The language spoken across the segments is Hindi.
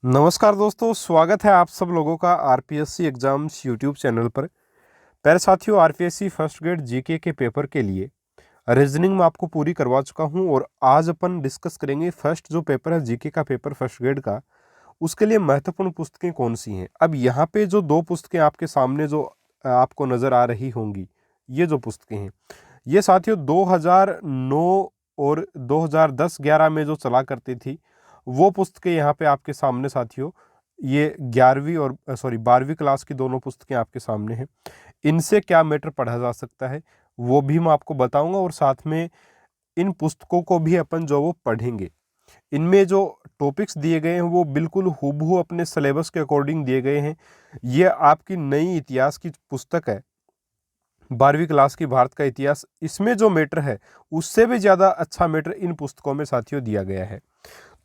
नमस्कार दोस्तों, स्वागत है आप सब लोगों का आरपीएससी एग्जाम्स यूट्यूब चैनल पर। प्यारे साथियों, आरपीएससी फर्स्ट ग्रेड जीके के पेपर के लिए रीजनिंग में आपको पूरी करवा चुका हूं और आज अपन डिस्कस करेंगे फर्स्ट जो पेपर है जीके का पेपर फर्स्ट ग्रेड का, उसके लिए महत्वपूर्ण पुस्तकें कौन सी हैं। अब यहाँ पे जो दो पुस्तकें आपके सामने जो आपको नज़र आ रही होंगी, ये जो पुस्तकें हैं ये साथियों 2009 और 2010-11 में जो चला करती थी वो पुस्तकें यहाँ पे आपके सामने साथियों, ये 11वीं और 12वीं क्लास की दोनों पुस्तकें आपके सामने हैं। इनसे क्या मैटर पढ़ा जा सकता है वो भी मैं आपको बताऊंगा और साथ में इन पुस्तकों को भी अपन जो वो पढ़ेंगे। इनमें जो टॉपिक्स दिए गए हैं वो बिल्कुल हूबहू अपने सिलेबस के अकॉर्डिंग दिए गए हैं। ये आपकी नई इतिहास की पुस्तक है, 12वीं क्लास की भारत का इतिहास। इसमें जो मैटर है उससे भी ज़्यादा अच्छा मैटर इन पुस्तकों में साथियों दिया गया है।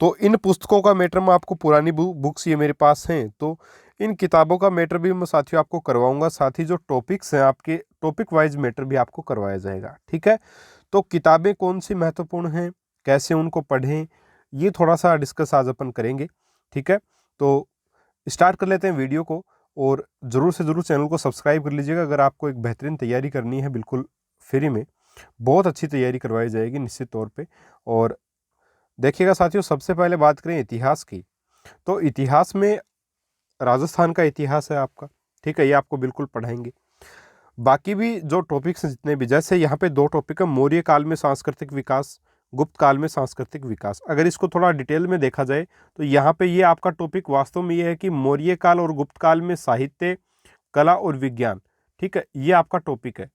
तो इन पुस्तकों का मैटर मैं आपको पुरानी बुक्स ये मेरे पास हैं, तो इन किताबों का मैटर भी मैं साथियों आपको करवाऊंगा। साथ ही जो टॉपिक्स हैं आपके टॉपिक वाइज मैटर भी आपको करवाया जाएगा। ठीक है, तो किताबें कौन सी महत्वपूर्ण हैं, कैसे उनको पढ़ें, ये थोड़ा सा डिस्कस आज अपन करेंगे। ठीक है, तो स्टार्ट कर लेते हैं वीडियो को और ज़रूर से ज़रूर चैनल को सब्सक्राइब कर लीजिएगा अगर आपको एक बेहतरीन तैयारी करनी है, बिल्कुल फ्री में बहुत अच्छी तैयारी करवाई जाएगी निश्चित तौर पे। और देखिएगा साथियों, सबसे पहले बात करें इतिहास की, तो इतिहास में राजस्थान का इतिहास है आपका। ठीक है, ये आपको बिल्कुल पढ़ाएंगे। बाकी भी जो टॉपिक्स हैं जितने भी, जैसे यहाँ पे दो टॉपिक है, मौर्य काल में सांस्कृतिक विकास, गुप्त काल में सांस्कृतिक विकास। अगर इसको थोड़ा डिटेल में देखा जाए तो यहाँ पे ये आपका टॉपिक वास्तव में ये है कि मौर्य काल और गुप्त काल में साहित्य, कला और विज्ञान। ठीक है, ये आपका टॉपिक है।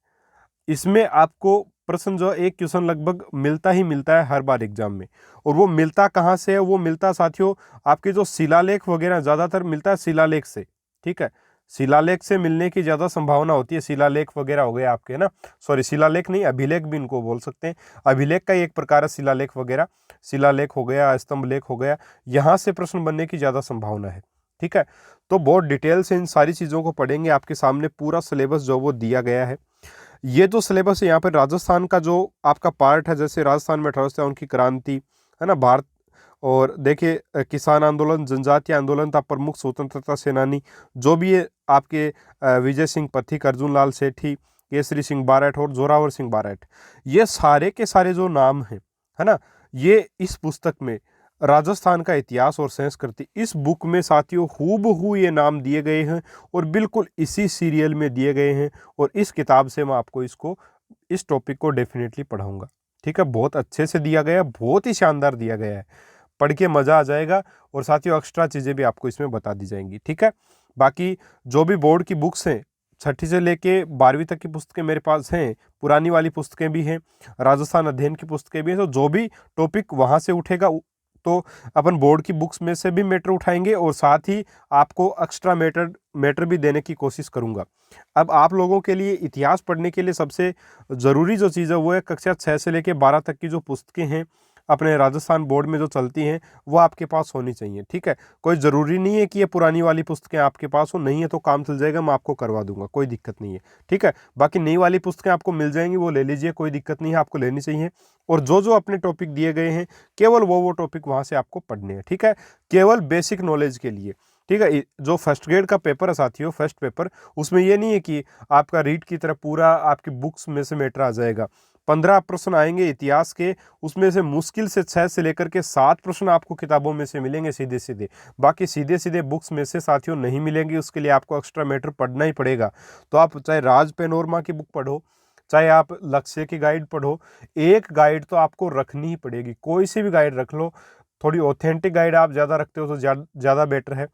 इसमें आपको प्रश्न जो एक क्वेश्चन लगभग मिलता ही मिलता है हर बार एग्जाम में। और वो मिलता कहाँ से है? वो मिलता साथियों आपके जो शिलालेख वगैरह ज़्यादातर मिलता है शिलालेख से। ठीक है, शिलालेख से मिलने की ज़्यादा संभावना होती है। शिलालेख वगैरह हो गए आपके, है ना, सॉरी शिलालेख नहीं, अभिलेख भी इनको बोल सकते हैं। अभिलेख का ही एक प्रकार है शिलालेख वगैरह। शिलालेख हो गया, स्तंभ लेख हो गया, यहाँ से प्रश्न बनने की ज़्यादा संभावना है। ठीक है, तो बहुत डिटेल से इन सारी चीज़ों को पढ़ेंगे। आपके सामने पूरा सिलेबस जो वो दिया गया है। ये जो सिलेबस है यहाँ पर राजस्थान का जो आपका पार्ट है, जैसे राजस्थान में 1857 की क्रांति, है ना, भारत, और देखिए किसान आंदोलन, जनजातीय आंदोलन था, प्रमुख स्वतंत्रता सेनानी जो भी है आपके विजय सिंह पथिक, अर्जुन लाल सेठी, केसरी सिंह बारठ और जोरावर सिंह बारठ, ये सारे के सारे जो नाम हैं, है ना, ये इस पुस्तक में राजस्थान का इतिहास और संस्कृति, इस बुक में साथियों हूबहू ये नाम दिए गए हैं और बिल्कुल इसी सीरियल में दिए गए हैं। और इस किताब से मैं आपको इस टॉपिक को डेफिनेटली पढ़ाऊंगा। ठीक है, बहुत अच्छे से दिया गया है, बहुत ही शानदार दिया गया है, पढ़ के मज़ा आ जाएगा। और साथियों एक्स्ट्रा चीज़ें भी आपको इसमें बता दी जाएंगी। ठीक है, बाकी जो भी बोर्ड की बुक्स हैं, छठी से लेके 12वीं तक की पुस्तकें मेरे पास हैं, पुरानी वाली पुस्तकें भी हैं, राजस्थान अध्ययन की पुस्तकें भी हैं। तो जो भी टॉपिक वहाँ से उठेगा तो अपन बोर्ड की बुक्स में से भी मैटर उठाएंगे और साथ ही आपको एक्स्ट्रा मैटर भी देने की कोशिश करूंगा। अब आप लोगों के लिए इतिहास पढ़ने के लिए सबसे ज़रूरी जो चीज़ है वो है कक्षा 6 से लेकर 12 तक की जो पुस्तकें हैं अपने राजस्थान बोर्ड में जो चलती हैं वो आपके पास होनी चाहिए। ठीक है, कोई ज़रूरी नहीं है कि ये पुरानी वाली पुस्तकें आपके पास हो, नहीं है तो काम चल जाएगा, मैं आपको करवा दूंगा, कोई दिक्कत नहीं है। ठीक है, बाकी नई वाली पुस्तकें आपको मिल जाएंगी, वो ले लीजिए, कोई दिक्कत नहीं है, आपको लेनी चाहिए। और जो जो अपने टॉपिक दिए गए हैं केवल वो टॉपिक वहाँ से आपको पढ़ने हैं। ठीक है, केवल बेसिक नॉलेज के लिए। ठीक है, जो फर्स्ट ग्रेड का पेपर है साथियों, फर्स्ट पेपर, उसमें ये नहीं है कि आपका रीड की तरह पूरा आपकी बुक्स में से मैटर आ जाएगा। 15 प्रश्न आएंगे इतिहास के, उसमें से मुश्किल से 6 से लेकर के 7 प्रश्न आपको किताबों में से मिलेंगे सीधे सीधे। बाकी सीधे सीधे बुक्स में से साथियों नहीं मिलेंगे, उसके लिए आपको एक्स्ट्रा मैटर पढ़ना ही पड़ेगा। तो आप चाहे राज पेनोरमा की बुक पढ़ो, चाहे आप लक्ष्य की गाइड पढ़ो, एक गाइड तो आपको रखनी ही पड़ेगी, कोई सी भी गाइड रख लो। थोड़ी ऑथेंटिक गाइड आप ज़्यादा रखते हो तो ज़्यादा बेटर है।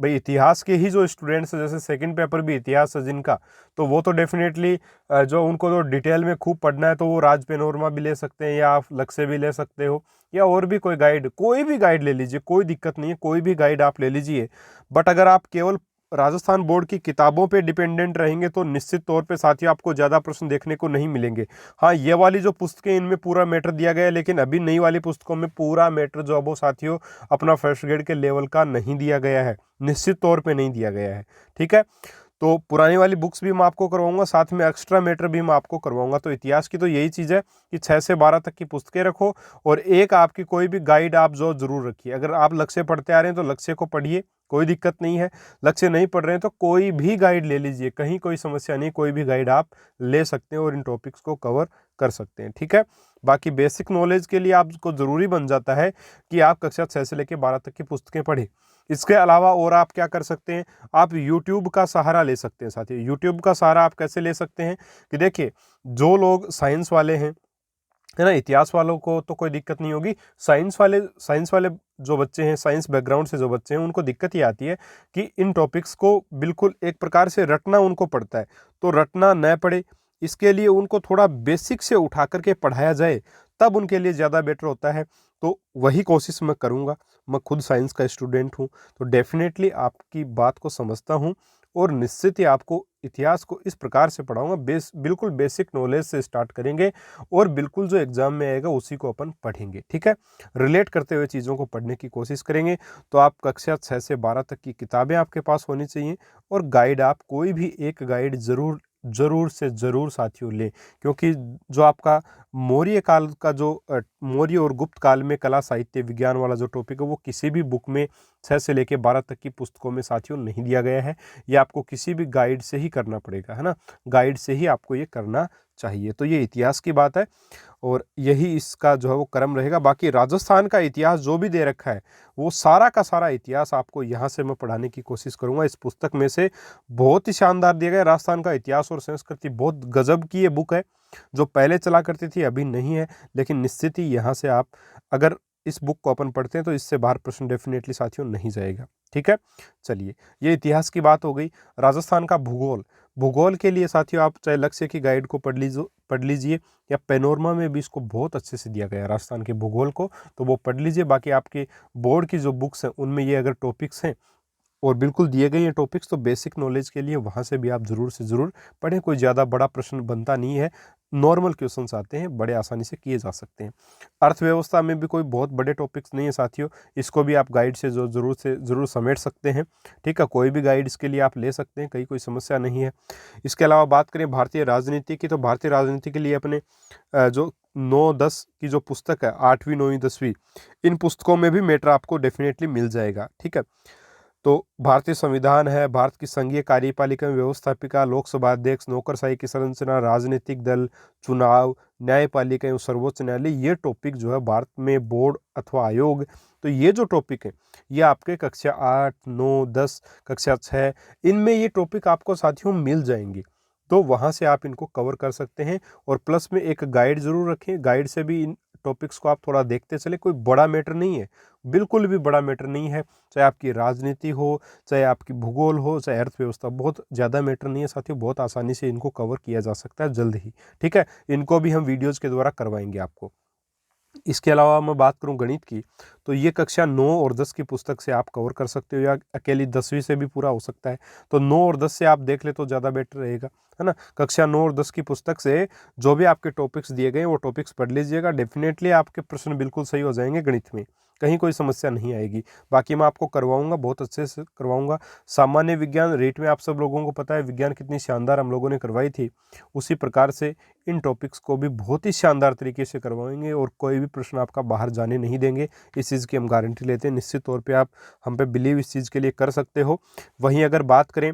भाई इतिहास के ही जो स्टूडेंट्स हैं, जैसे सेकंड पेपर भी इतिहास है जिनका, तो वो तो डेफिनेटली जो उनको तो डिटेल में खूब पढ़ना है तो वो राज पेनोरमा भी ले सकते हैं या आप लक्ष्य भी ले सकते हो, या और भी कोई भी गाइड ले लीजिए, कोई दिक्कत नहीं है, कोई भी गाइड आप ले लीजिए। बट अगर आप केवल राजस्थान बोर्ड की किताबों पे डिपेंडेंट रहेंगे तो निश्चित तौर पे साथियों आपको ज़्यादा प्रश्न देखने को नहीं मिलेंगे। हाँ, ये वाली जो पुस्तकें इनमें पूरा मैटर दिया गया है, लेकिन अभी नई वाली पुस्तकों में पूरा मैटर जो है वो साथियों अपना फर्स्ट ग्रेड के लेवल का नहीं दिया गया है, निश्चित तौर पे नहीं दिया गया है। ठीक है, तो पुरानी वाली बुक्स भी मैं आपको करवाऊंगा, साथ में एक्स्ट्रा मैटर भी मैं आपको करवाऊंगा। तो इतिहास की तो यही चीज़ है कि 6 से 12 तक की पुस्तकें रखो और एक आपकी कोई भी गाइड आप जो जरूर रखिए। अगर आप लक्ष्य पढ़ते आ रहे हैं तो लक्ष्य को पढ़िए, कोई दिक्कत नहीं है। लक्ष्य नहीं पढ़ रहे हैं तो कोई भी गाइड ले लीजिए, कहीं कोई समस्या नहीं, कोई भी गाइड आप ले सकते हैं और इन टॉपिक्स को कवर कर सकते हैं, ठीक है। बाकी बेसिक नॉलेज के लिए आपको ज़रूरी बन जाता है कि आप कक्षा 6 से लेकर 12 तक की पुस्तकें पढ़ें। इसके अलावा और आप क्या कर सकते हैं, आप YouTube का सहारा ले सकते हैं साथियों। YouTube का सहारा आप कैसे ले सकते हैं कि देखिए, जो लोग साइंस वाले हैं, है ना, इतिहास वालों को तो कोई दिक्कत नहीं होगी। साइंस वाले जो बच्चे हैं, साइंस बैकग्राउंड से जो बच्चे हैं, उनको दिक्कत ये आती है कि इन टॉपिक्स को बिल्कुल एक प्रकार से रटना उनको पड़ता है। तो रटना न पड़े, इसके लिए उनको थोड़ा बेसिक से उठा करके पढ़ाया जाए, तब उनके लिए ज़्यादा बेटर होता है। तो वही कोशिश मैं करूँगा। मैं खुद साइंस का स्टूडेंट हूँ, तो डेफिनेटली आपकी बात को समझता हूँ और निश्चित ही आपको इतिहास को इस प्रकार से पढ़ाऊंगा। बिल्कुल बेसिक नॉलेज से स्टार्ट करेंगे और बिल्कुल जो एग्जाम में आएगा उसी को अपन पढ़ेंगे, ठीक है। रिलेट करते हुए चीज़ों को पढ़ने की कोशिश करेंगे। तो आप कक्षा 6 से 12 तक की किताबें आपके पास होनी चाहिए और गाइड, आप कोई भी एक गाइड ज़रूर ज़रूर से ज़रूर साथियों लें, क्योंकि जो आपका मौर्य काल का जो मौर्य और गुप्त काल में कला साहित्य विज्ञान वाला जो टॉपिक है, वो किसी भी बुक में 6 से लेकर 12 तक की पुस्तकों में साथियों नहीं दिया गया है। ये आपको किसी भी गाइड से ही करना पड़ेगा, है ना, गाइड से ही आपको ये करना चाहिए। तो ये इतिहास की बात है और यही इसका जो है वो क्रम रहेगा। बाकी राजस्थान का इतिहास जो भी दे रखा है, वो सारा का सारा इतिहास आपको यहाँ से मैं पढ़ाने की कोशिश करूँगा। इस पुस्तक में से बहुत ही शानदार दिया गया राजस्थान का इतिहास और संस्कृति। बहुत गजब की ये बुक है, जो पहले चला करती थी, अभी नहीं है, लेकिन निश्चित ही यहाँ से आप अगर इस बुक को अपन पढ़ते हैं तो इससे बाहर प्रश्न डेफिनेटली साथियों नहीं जाएगा, ठीक है। चलिए, ये इतिहास की बात हो गई। राजस्थान का भूगोल, भूगोल के लिए साथियों आप चाहे लक्ष्य की गाइड को पढ़ लीजिए या पैनोरमा में भी इसको बहुत अच्छे से दिया गया है राजस्थान के भूगोल को, तो वो पढ़ लीजिए। बाकी आपके बोर्ड की जो बुक्स हैं उनमें ये अगर टॉपिक्स हैं और बिल्कुल दिए गए ये टॉपिक्स, तो बेसिक नॉलेज के लिए वहाँ से भी आप ज़रूर से ज़रूर पढ़ें। कोई ज़्यादा बड़ा प्रश्न बनता नहीं है, नॉर्मल क्वेश्चंस आते हैं, बड़े आसानी से किए जा सकते हैं। अर्थव्यवस्था में भी कोई बहुत बड़े टॉपिक्स नहीं है साथियों, इसको भी आप गाइड से जो ज़रूर समेट सकते हैं, ठीक है। कोई भी गाइड इसके लिए आप ले सकते हैं, कहीं कोई समस्या नहीं है। इसके अलावा बात करें भारतीय राजनीति की, तो भारतीय राजनीति के लिए अपने जो 9-10 की जो पुस्तक है, 8वीं 9वीं 10वीं, इन पुस्तकों में भी मैटर आपको डेफिनेटली मिल जाएगा, ठीक है। तो भारतीय संविधान है, भारत की संघीय कार्यपालिका में व्यवस्थापिका, लोकसभा अध्यक्ष, नौकरशाही की संरचना, राजनीतिक दल, चुनाव, न्यायपालिका एवं सर्वोच्च न्यायालय, ये टॉपिक जो है भारत में बोर्ड अथवा आयोग, तो ये जो टॉपिक है ये आपके कक्षा 8, 9, 10, कक्षा 6, इनमें ये टॉपिक आपको साथियों मिल जाएंगे। तो वहाँ से आप इनको कवर कर सकते हैं और प्लस में एक गाइड ज़रूर रखें, गाइड से भी इन टॉपिक्स को आप थोड़ा देखते चले। कोई बड़ा मैटर नहीं है, बिल्कुल भी बड़ा मैटर नहीं है, चाहे आपकी राजनीति हो, चाहे आपकी भूगोल हो, चाहे अर्थव्यवस्था, बहुत ज़्यादा मैटर नहीं है साथियों। बहुत आसानी से इनको कवर किया जा सकता है जल्द ही, ठीक है। इनको भी हम वीडियोज़ के द्वारा करवाएंगे आपको। इसके अलावा मैं बात करूं गणित की, तो ये कक्षा 9 और 10 की पुस्तक से आप कवर कर सकते हो या अकेली 10वीं से भी पूरा हो सकता है। तो 9 और 10 से आप देख ले तो ज़्यादा बेटर रहेगा, है ना। कक्षा 9 और 10 की पुस्तक से जो भी आपके टॉपिक्स दिए गए वो टॉपिक्स पढ़ लीजिएगा, डेफिनेटली आपके प्रश्न बिल्कुल सही हो जाएंगे गणित में, कहीं कोई समस्या नहीं आएगी। बाकी मैं आपको करवाऊंगा, बहुत अच्छे से करवाऊंगा। सामान्य विज्ञान रेट में आप सब लोगों को पता है विज्ञान कितनी शानदार हम लोगों ने करवाई थी, उसी प्रकार से इन टॉपिक्स को भी बहुत ही शानदार तरीके से करवाएंगे और कोई भी प्रश्न आपका बाहर जाने नहीं देंगे। इस चीज़ की हम गारंटी लेते हैं। निश्चित तौर पे आप हम पे बिलीव इस चीज़ के लिए कर सकते हो। वहीं अगर बात करें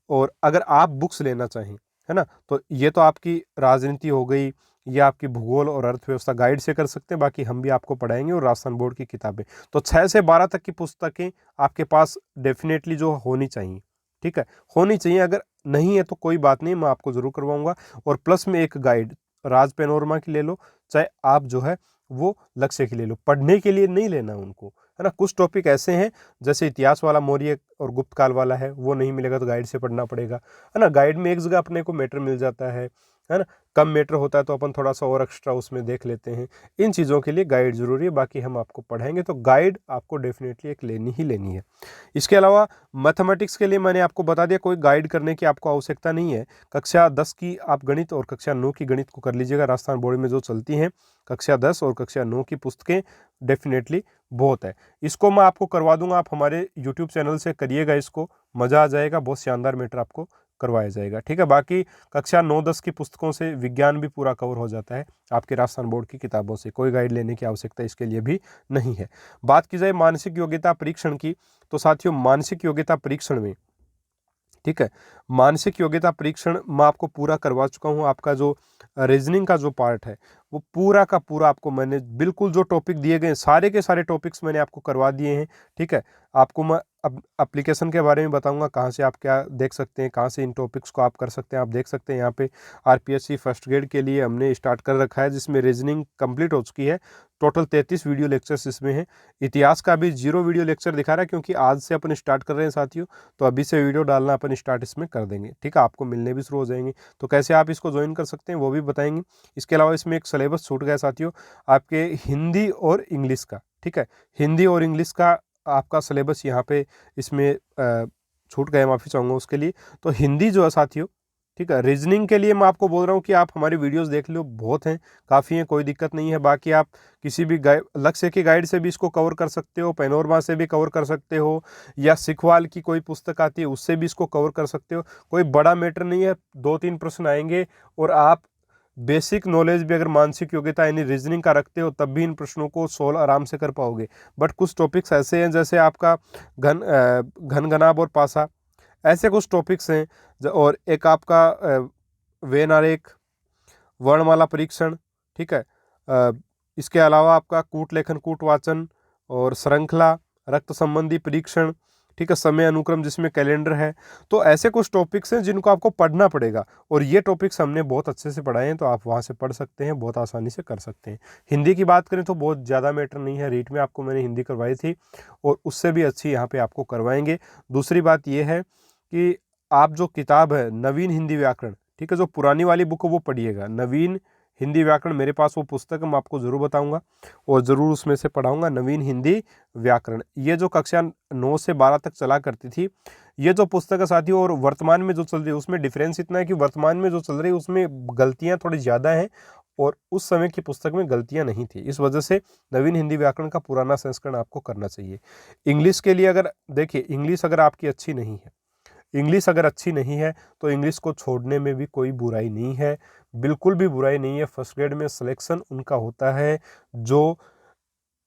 और अगर आप बुक्स लेना चाहें, है ना, तो ये तो आपकी राजनीति हो गई, या आपकी भूगोल और अर्थव्यवस्था गाइड से कर सकते हैं। बाकी हम भी आपको पढ़ाएंगे और राजस्थान बोर्ड की किताबें, तो 6 से 12 तक की पुस्तकें आपके पास डेफिनेटली जो होनी चाहिए, ठीक है, होनी चाहिए। अगर नहीं है तो कोई बात नहीं, मैं आपको ज़रूर करवाऊंगा। और प्लस में एक गाइड राज पैनोरमा की ले लो, चाहे आप जो है वो लक्ष्य की ले लो, पढ़ने के लिए नहीं लेना उनको, है ना। कुछ टॉपिक ऐसे हैं जैसे इतिहास वाला मौर्य और गुप्त काल वाला है, वो नहीं मिलेगा तो गाइड से पढ़ना पड़ेगा, है ना। गाइड में एक जगह अपने को मैटर मिल जाता है ना। कम मैटर होता है तो अपन थोड़ा सा और एक्स्ट्रा उसमें देख लेते हैं। इन चीज़ों के लिए गाइड ज़रूरी है। बाकी हम आपको पढ़ाएंगे तो गाइड आपको डेफिनेटली एक लेनी ही लेनी है। इसके अलावा मैथमेटिक्स के लिए मैंने आपको बता दिया, कोई गाइड करने की आपको आवश्यकता नहीं है। कक्षा 10 की आप गणित और कक्षा 9 की गणित को कर लीजिएगा, राजस्थान बोर्ड में जो चलती हैं कक्षा 10 और कक्षा 9 की पुस्तकें डेफिनेटली बहुत है। इसको मैं आपको करवा दूंगा, आप हमारे यूट्यूब चैनल से करिएगा, इसको मज़ा आ जाएगा, बहुत शानदार मैटर आपको करवाया जाएगा। ठीक है, बाकी कक्षा 9-10 की पुस्तकों से विज्ञान भी पूरा कवर हो जाता है आपके राजस्थान बोर्ड की किताबों से, कोई गाइड लेने की आवश्यकता इसके लिए भी नहीं है। बात की जाए मानसिक योग्यता परीक्षण की, तो साथियों मानसिक योग्यता परीक्षण में, ठीक है, मानसिक योग्यता परीक्षण मैं आपको पूरा करवा चुका हूँ। आपका जो रीजनिंग का जो पार्ट है वो पूरा का पूरा आपको मैंने बिल्कुल जो टॉपिक दिए गए सारे के सारे टॉपिक्स मैंने आपको करवा दिए हैं। ठीक है, आपको मैं अब एप्लीकेशन के बारे में बताऊंगा, कहाँ से आप क्या देख सकते हैं, कहाँ से इन टॉपिक्स को आप कर सकते हैं। आप देख सकते हैं यहाँ पे आरपीएससी फर्स्ट ग्रेड के लिए हमने स्टार्ट कर रखा है, जिसमें रीजनिंग कंप्लीट हो चुकी है। टोटल 33 वीडियो लेक्चर्स इसमें हैं। इतिहास का भी 0 वीडियो लेक्चर दिखा रहा है, क्योंकि आज से अपन स्टार्ट कर रहे हैं साथियों, तो अभी से वीडियो डालना अपन स्टार्ट इसमें कर देंगे। ठीक है, आपको मिलने भी शुरू हो जाएंगे, तो कैसे आप इसको ज्वाइन कर सकते हैं वो भी बताएंगे। इसके अलावा इसमें एक सिलेबस छूट गया साथियों, आपके हिंदी और इंग्लिश का। ठीक है, हिंदी और इंग्लिश का आपका सिलेबस यहाँ पे इसमें छूट गया, माफ़ी चाहूँगा उसके लिए। तो हिंदी जो है साथियों, ठीक है, रीजनिंग के लिए मैं आपको बोल रहा हूँ कि आप हमारी वीडियोस देख लो, बहुत हैं, काफ़ी हैं, कोई दिक्कत नहीं है। बाकी आप किसी भी लक्ष्य की गाइड से भी इसको कवर कर सकते हो, पैनोरमा से भी कवर कर सकते हो, या सिखवाल की कोई पुस्तक आती है उससे भी इसको कवर कर सकते हो। कोई बड़ा मैटर नहीं है, 2-3 प्रश्न आएंगे और आप बेसिक नॉलेज भी अगर मानसिक योग्यता यानी रीजनिंग का रखते हो तब भी इन प्रश्नों को सोल्व आराम से कर पाओगे। बट कुछ टॉपिक्स ऐसे हैं, जैसे आपका घन घनाभ और पासा, ऐसे कुछ टॉपिक्स हैं। और एक आपका वेन आरेख, वर्णमाला परीक्षण, ठीक है, इसके अलावा आपका कूट लेखन कूट वाचन और श्रृंखला, रक्त संबंधी परीक्षण, ठीक है, समय अनुक्रम जिसमें कैलेंडर है। तो ऐसे कुछ टॉपिक्स हैं जिनको आपको पढ़ना पड़ेगा, और ये टॉपिक्स हमने बहुत अच्छे से पढ़ाए हैं, तो आप वहाँ से पढ़ सकते हैं, बहुत आसानी से कर सकते हैं। हिंदी की बात करें तो बहुत ज़्यादा मैटर नहीं है, रीट में आपको मैंने हिंदी करवाई थी और उससे भी अच्छी यहाँ पे आपको करवाएंगे। दूसरी बात ये है कि आप जो किताब है नवीन हिंदी व्याकरण, ठीक है, जो पुरानी वाली बुक है वो पढ़िएगा। नवीन हिंदी व्याकरण मेरे पास वो पुस्तक है, मैं आपको ज़रूर बताऊंगा और ज़रूर उसमें से पढ़ाऊंगा। नवीन हिंदी व्याकरण, ये जो कक्षा 9 से 12 तक चला करती थी, ये जो पुस्तक है साथियों, और वर्तमान में जो चल रही है उसमें डिफरेंस इतना है कि वर्तमान में जो चल रही है उसमें गलतियाँ थोड़ी ज़्यादा हैं और उस समय की पुस्तक में गलतियाँ नहीं थी। इस वजह से नवीन हिंदी व्याकरण का पुराना संस्करण आपको करना चाहिए। इंग्लिश के लिए अगर देखिए, इंग्लिश अगर आपकी अच्छी नहीं है, इंग्लिश अगर अच्छी नहीं है तो इंग्लिश को छोड़ने में भी कोई बुराई नहीं है, बिल्कुल भी बुराई नहीं है। फर्स्ट ग्रेड में सिलेक्शन उनका होता है जो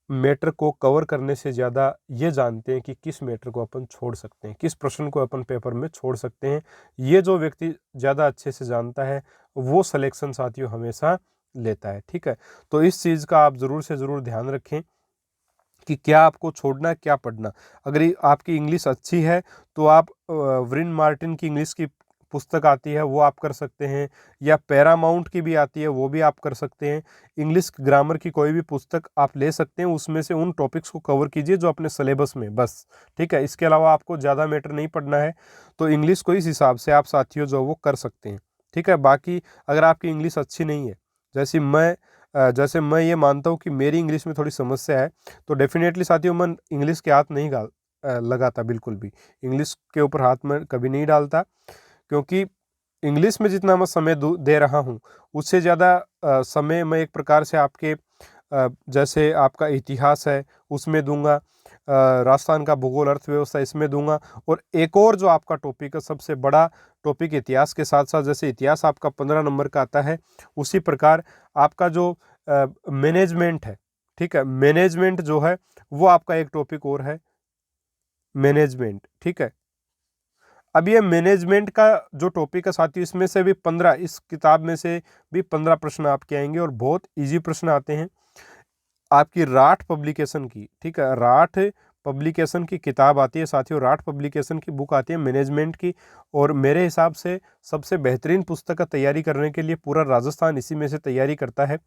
मैटर को कवर करने से ज़्यादा ये जानते हैं कि किस मैटर को अपन छोड़ सकते हैं, किस प्रश्न को अपन पेपर में छोड़ सकते हैं। ये जो व्यक्ति ज़्यादा अच्छे से जानता है वो सिलेक्शन साथियों हमेशा लेता है। ठीक है, तो इस चीज़ का आप ज़रूर से ज़रूर ध्यान रखें कि क्या आपको छोड़ना है, क्या पढ़ना। अगर आपकी इंग्लिश अच्छी है तो आप व्रिन मार्टिन की इंग्लिश की पुस्तक आती है वो आप कर सकते हैं, या पैरामाउंट की भी आती है वो भी आप कर सकते हैं। इंग्लिश ग्रामर की कोई भी पुस्तक आप ले सकते हैं, उसमें से उन टॉपिक्स को कवर कीजिए जो अपने सिलेबस में, बस। ठीक है, इसके अलावा आपको ज़्यादा मैटर नहीं पढ़ना है, तो इंग्लिश को इस हिसाब से आप साथियों जो वो कर सकते हैं। ठीक है, बाकी अगर आपकी इंग्लिश अच्छी नहीं है, जैसे मैं ये मानता हूँ कि मेरी इंग्लिश में थोड़ी समस्या है, तो डेफिनेटली साथियों मैं इंग्लिश के हाथ नहीं लगाता, बिल्कुल भी इंग्लिश के ऊपर हाथ में कभी नहीं डालता, क्योंकि इंग्लिश में जितना मैं समय दे रहा हूँ उससे ज़्यादा समय मैं एक प्रकार से आपके जैसे आपका इतिहास है उसमें दूंगा, राजस्थान का भूगोल अर्थव्यवस्था इसमें दूंगा, और एक और जो आपका टॉपिक है सबसे बड़ा टॉपिक इतिहास के साथ साथ, जैसे इतिहास आपका 15 नंबर का आता है, उसी प्रकार आपका जो मैनेजमेंट है, ठीक है, मैनेजमेंट जो है वो आपका एक टॉपिक और है, मैनेजमेंट। ठीक है, अब ये मैनेजमेंट का जो टॉपिक है साथियों, इसमें से भी 15, इस किताब में से भी 15 प्रश्न आपके आएंगे और बहुत इजी प्रश्न आते हैं आपकी राठ पब्लिकेशन की। ठीक है, राठ पब्लिकेशन की किताब आती है साथियों, राठ पब्लिकेशन की बुक आती है मैनेजमेंट की, और मेरे हिसाब से सबसे बेहतरीन पुस्तक का तैयारी करने के लिए पूरा राजस्थान इसी में से तैयारी करता है।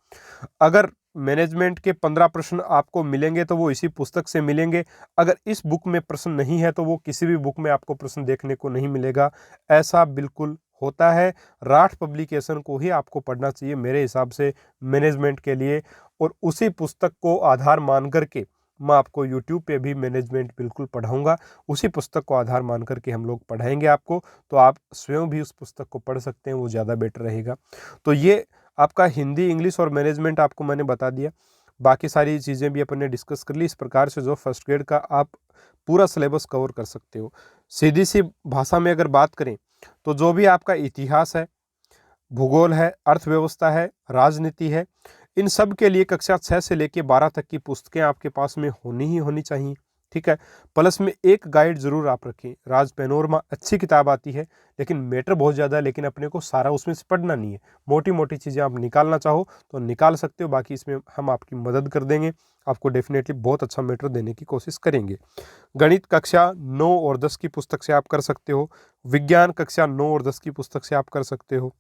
अगर मैनेजमेंट के 15 प्रश्न आपको मिलेंगे तो वो इसी पुस्तक से मिलेंगे, अगर इस बुक में प्रश्न नहीं है तो वो किसी भी बुक में आपको प्रश्न देखने को नहीं मिलेगा, ऐसा बिल्कुल होता है। राठ पब्लिकेशन को ही आपको पढ़ना चाहिए मेरे हिसाब से मैनेजमेंट के लिए, और उसी पुस्तक को आधार मान करके मैं आपको YouTube पे भी मैनेजमेंट बिल्कुल पढ़ाऊंगा, उसी पुस्तक को आधार मान करके हम लोग पढ़ाएंगे आपको, तो आप स्वयं भी उस पुस्तक को पढ़ सकते हैं, वो ज़्यादा बेटर रहेगा। तो ये आपका हिंदी, इंग्लिश और मैनेजमेंट आपको मैंने बता दिया, बाकी सारी चीज़ें भी अपन ने डिस्कस कर ली। इस प्रकार से जो फर्स्ट ग्रेड का आप पूरा सिलेबस कवर कर सकते हो। सीधी सी भाषा में अगर बात करें तो जो भी आपका इतिहास है, भूगोल है, अर्थव्यवस्था है, राजनीति है, इन सब के लिए कक्षा 6 से लेके 12 तक की पुस्तकें आपके पास में होनी ही होनी चाहिए। ठीक है। प्लस में एक गाइड जरूर आप रखें। राज पैनोरमा अच्छी किताब आती है, लेकिन मैटर बहुत ज़्यादा है, लेकिन अपने को सारा उसमें से पढ़ना नहीं है। मोटी मोटी चीज़ें आप निकालना चाहो तो निकाल सकते हो, बाकी इसमें हम आपकी मदद कर देंगे। आपको डेफिनेटली बहुत अच्छा मैटर देने की कोशिश करेंगे। गणित कक्षा 9 और 10 की पुस्तक से आप कर सकते हो। विज्ञान कक्षा 9 और 10 की पुस्तक से आप कर सकते हो।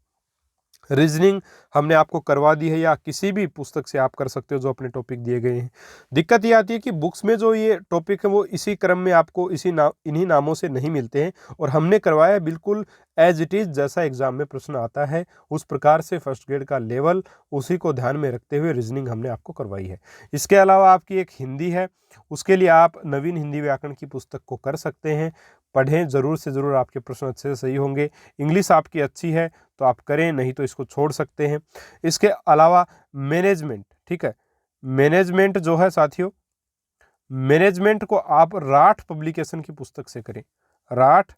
रीजनिंग हमने आपको करवा दी है, या किसी भी पुस्तक से आप कर सकते हो जो अपने टॉपिक दिए गए हैं। दिक्कत ये आती है कि बुक्स में जो ये टॉपिक है वो इसी क्रम में आपको इन्हीं नामों से नहीं मिलते हैं, और हमने करवाया बिल्कुल एज इट इज़, जैसा एग्जाम में प्रश्न आता है उस प्रकार से फर्स्ट ग्रेड का लेवल, उसी को ध्यान में रखते हुए रीजनिंग हमने आपको करवाई है। इसके अलावा आपकी एक हिंदी है, उसके लिए आप नवीन हिंदी व्याकरण की पुस्तक को कर सकते हैं। पढ़ें ज़रूर से ज़रूर, आपके प्रश्न अच्छे से सही होंगे। इंग्लिश आपकी अच्छी है तो आप करें, नहीं तो इसको छोड़ सकते हैं। इसके अलावा मैनेजमेंट, ठीक है, मैनेजमेंट जो है साथियों, मैनेजमेंट को आप राठ पब्लिकेशन की पुस्तक से करें। राठ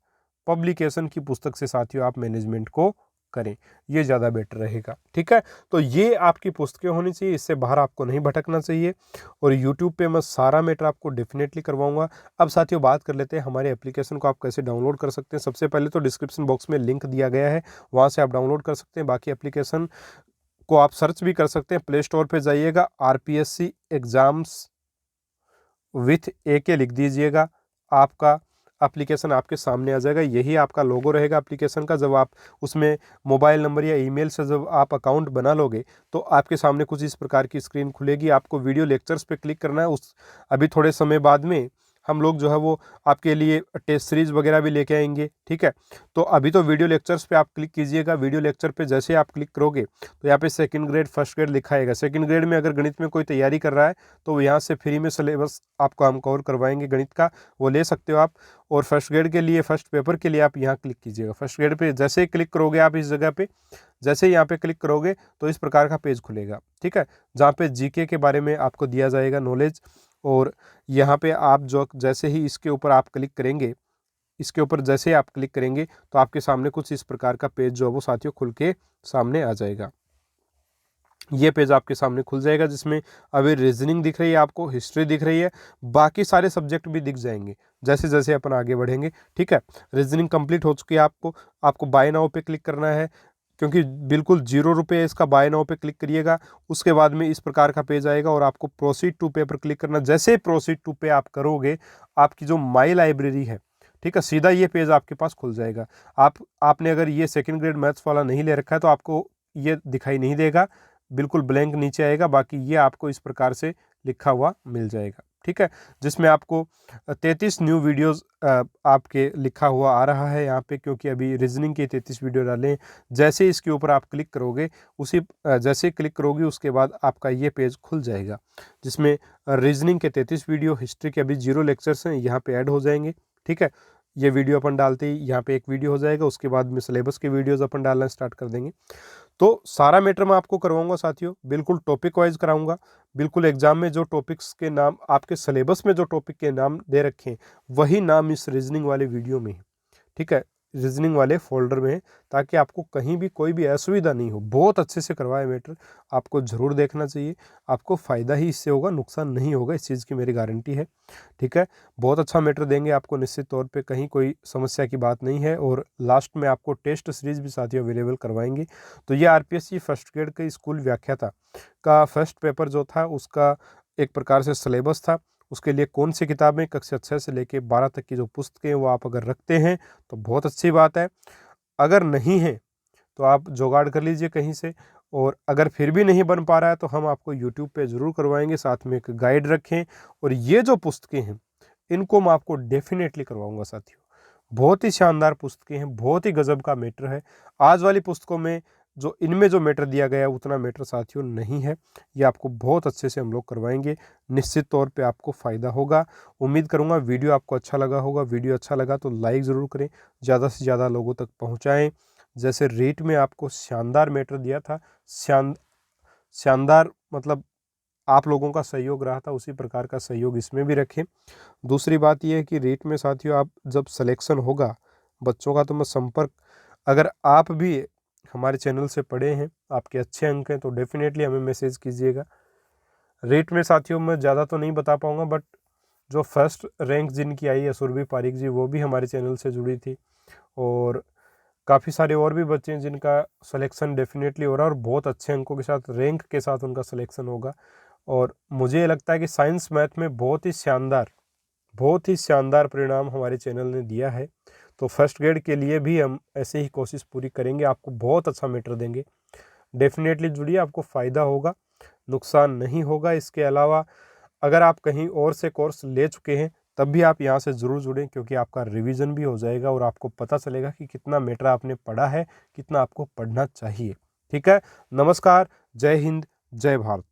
पब्लिकेशन की पुस्तक से साथियों आप मैनेजमेंट को करें, ये ज़्यादा बेटर रहेगा। ठीक है, तो ये आपकी पुस्तकें होनी चाहिए, इससे बाहर आपको नहीं भटकना चाहिए। और यूट्यूब पे मैं सारा मैटर आपको डेफिनेटली करवाऊंगा। अब साथियों बात कर लेते हैं हमारे एप्लीकेशन को आप कैसे डाउनलोड कर सकते हैं। सबसे पहले तो डिस्क्रिप्शन बॉक्स में लिंक दिया गया है, वहाँ से आप डाउनलोड कर सकते हैं। बाकी एप्लीकेशन को आप सर्च भी कर सकते हैं। प्ले स्टोर पर जाइएगा, RPSC एग्जाम्स विथ AK लिख दीजिएगा, आपका एप्लीकेशन आपके सामने आ जाएगा। यही आपका लोगो रहेगा एप्लीकेशन का। जब आप उसमें मोबाइल नंबर या ईमेल से जब आप अकाउंट बना लोगे तो आपके सामने कुछ इस प्रकार की स्क्रीन खुलेगी। आपको वीडियो लेक्चर्स पे क्लिक करना है। उस अभी थोड़े समय बाद में हम लोग जो है वो आपके लिए टेस्ट सीरीज वगैरह भी लेके आएंगे। ठीक है, तो अभी तो वीडियो लेक्चर्स पे आप क्लिक कीजिएगा। वीडियो लेक्चर पे जैसे आप क्लिक करोगे तो यहाँ पे सेकंड ग्रेड फर्स्ट ग्रेड लिखा आएगा। सेकंड ग्रेड में अगर गणित में कोई तैयारी कर रहा है तो यहाँ से फ्री में सिलेबस आपको हम कवर करवाएंगे गणित का, वो ले सकते हो आप। और फर्स्ट ग्रेड के लिए, फर्स्ट पेपर के लिए आप यहाँ क्लिक कीजिएगा। फर्स्ट ग्रेड पे जैसे ही क्लिक करोगे आप इस जगह पे, जैसे ही यहाँ पे क्लिक करोगे तो इस प्रकार का पेज खुलेगा। ठीक है, जहाँ पे GK के बारे में आपको दिया जाएगा नॉलेज। और यहाँ पे आप जो जैसे ही इसके ऊपर आप क्लिक करेंगे, इसके ऊपर जैसे आप क्लिक करेंगे तो आपके सामने कुछ इस प्रकार का पेज जो है वो साथियों खुल के सामने आ जाएगा। ये पेज आपके सामने खुल जाएगा, जिसमें अभी रीजनिंग दिख रही है, आपको हिस्ट्री दिख रही है, बाकी सारे सब्जेक्ट भी दिख जाएंगे जैसे जैसे अपन आगे बढ़ेंगे। ठीक है, रीजनिंग कंप्लीट हो चुकी है। आपको बाय नाउ पे क्लिक करना है, क्योंकि बिल्कुल 0 रुपये इसका। बाय नाउ पे क्लिक करिएगा, उसके बाद में इस प्रकार का पेज आएगा और आपको प्रोसीड टू पे पर क्लिक करना। जैसे प्रोसीड टू पे आप करोगे, आपकी जो माई लाइब्रेरी है, ठीक है, सीधा ये पेज आपके पास खुल जाएगा। आपने अगर ये सेकंड ग्रेड मैथ्स वाला नहीं ले रखा है तो आपको ये दिखाई नहीं देगा, बिल्कुल ब्लैंक नीचे आएगा। बाकी ये आपको इस प्रकार से लिखा हुआ मिल जाएगा। ठीक है, जिसमें आपको 33 न्यू वीडियोस आपके लिखा हुआ आ रहा है यहाँ पे, क्योंकि अभी रीजनिंग के 33 वीडियो डाले हैं। जैसे इसके ऊपर आप क्लिक करोगे, जैसे क्लिक करोगे उसके बाद आपका ये पेज खुल जाएगा, जिसमें रीजनिंग के 33 वीडियो, हिस्ट्री के अभी 0 लेक्चर्स हैं, यहाँ पे ऐड हो जाएंगे। ठीक है, ये वीडियो अपन डालते ही यहाँ पे एक वीडियो हो जाएगा, उसके बाद में सिलेबस के वीडियोज अपन डालना स्टार्ट कर देंगे। तो सारा मैटर मैं आपको करवाऊंगा साथियों, बिल्कुल टॉपिक वाइज कराऊंगा। बिल्कुल एग्जाम में जो टॉपिक्स के नाम, आपके सिलेबस में जो टॉपिक के नाम दे रखे हैं, वही नाम इस रीजनिंग वाले वीडियो में है। ठीक है, रीजनिंग वाले फोल्डर में है, ताकि आपको कहीं भी कोई भी असुविधा नहीं हो। बहुत अच्छे से करवाए मैटर, आपको ज़रूर देखना चाहिए। आपको फ़ायदा ही इससे होगा, नुकसान नहीं होगा, इस चीज़ की मेरी गारंटी है। ठीक है, बहुत अच्छा मैटर देंगे आपको निश्चित तौर पे, कहीं कोई समस्या की बात नहीं है। और लास्ट में आपको टेस्ट सीरीज भी साथियों अवेलेबल करवाएंगे। तो ये RPSC फर्स्ट ग्रेड के स्कूल व्याख्याता का फर्स्ट पेपर जो था, उसका एक प्रकार से सिलेबस था। उसके लिए कौन सी किताबें, कक्षा 6 से लेके 12 तक की जो पुस्तकें वो आप अगर रखते हैं तो बहुत अच्छी बात है। अगर नहीं है तो आप जुगाड़ कर लीजिए कहीं से। और अगर फिर भी नहीं बन पा रहा है तो हम आपको यूट्यूब पे ज़रूर करवाएंगे, साथ में एक गाइड रखें। और ये जो पुस्तकें हैं इनको मैं आपको डेफिनेटली करवाऊंगा साथियों। बहुत ही शानदार पुस्तकें हैं, बहुत ही गजब का मैटर है। आज वाली पुस्तकों में जो इनमें जो मैटर दिया गया है उतना मैटर साथियों नहीं है। ये आपको बहुत अच्छे से हम लोग करवाएंगे, निश्चित तौर पे आपको फ़ायदा होगा। उम्मीद करूँगा वीडियो आपको अच्छा लगा होगा। वीडियो अच्छा लगा तो लाइक ज़रूर करें, ज़्यादा से ज़्यादा लोगों तक पहुँचाएँ। जैसे रेट में आपको शानदार मैटर दिया था, शानदार मतलब आप लोगों का सहयोग रहा था, उसी प्रकार का सहयोग इसमें भी रखें। दूसरी बात यह है कि रेट में साथियों आप जब सिलेक्शन होगा, बच्चों का तो मैं संपर्क, अगर आप भी हमारे चैनल से पढ़े हैं, आपके अच्छे अंक हैं, तो डेफिनेटली हमें मैसेज कीजिएगा। रेट में साथियों मैं ज़्यादा तो नहीं बता पाऊँगा, बट जो फर्स्ट रैंक जिनकी आई है सुरभि पारिक जी, वो भी हमारे चैनल से जुड़ी थी, और काफ़ी सारे और भी बच्चे हैं जिनका सिलेक्शन डेफिनेटली हो रहा है और बहुत अच्छे अंकों के साथ, रैंक के साथ उनका सिलेक्शन होगा। और मुझे लगता है कि साइंस मैथ में बहुत ही शानदार परिणाम हमारे चैनल ने दिया है। तो फर्स्ट ग्रेड के लिए भी हम ऐसे ही कोशिश पूरी करेंगे, आपको बहुत अच्छा मैटर देंगे। डेफिनेटली जुड़िए, आपको फ़ायदा होगा, नुकसान नहीं होगा। इसके अलावा अगर आप कहीं और से कोर्स ले चुके हैं तब भी आप यहाँ से ज़रूर जुड़ें, क्योंकि आपका रिवीजन भी हो जाएगा और आपको पता चलेगा कि कितना मैटर आपने पढ़ा है, कितना आपको पढ़ना चाहिए। ठीक है, नमस्कार, जय हिंद, जय भारत।